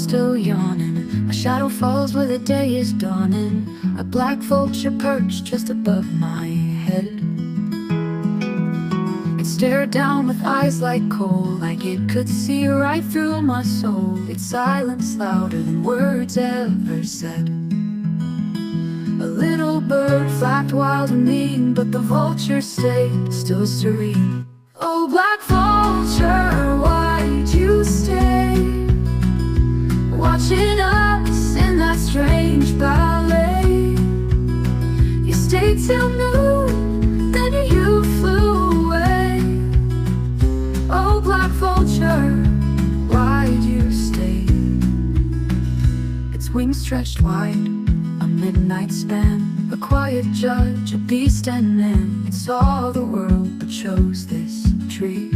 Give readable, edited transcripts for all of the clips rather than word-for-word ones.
still yawning. A shadow falls where the day is dawning. A black vulture perched just above my head. It stared down with eyes like coal, like it could see right through my soul. Its silence louder than words ever said. A little bird flapped wild and mean, but the vulture stayed still serene. Oh, black vulture, why'd you stay? Watching us in that strange ballet. You stayed till noon, then you flew away. Oh, black vulture, why'd you stay? Its wings stretched wide, a midnight span, a quiet judge, a beast and man. It saw the world but chose this tree.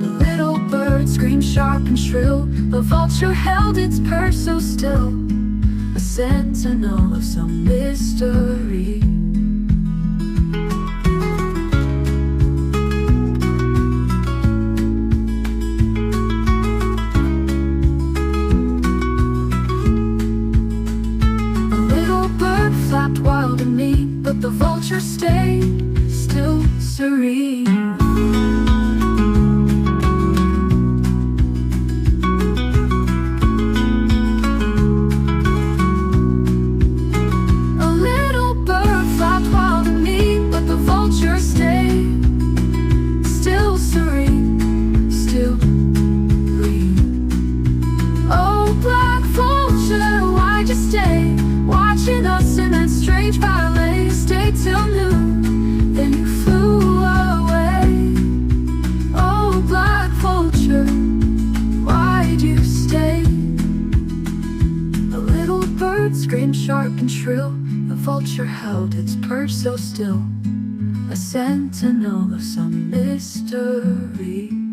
The little bird screamed sharp and shrill. The vulture held its purse so still, a sentinel of some mystery. Flapped wild and mean, but the vulture stayed still serene. A little bird flapped wild and mean, but the vulture stayed still serene, still green. Oh, black vulture, why'd you stay? Watching us in that strange ballet. Stayed till noon, then you flew away. Oh, black vulture, why'd you stay? A little bird screamed sharp and shrill. The vulture held its perch so still, a sentinel of some mystery.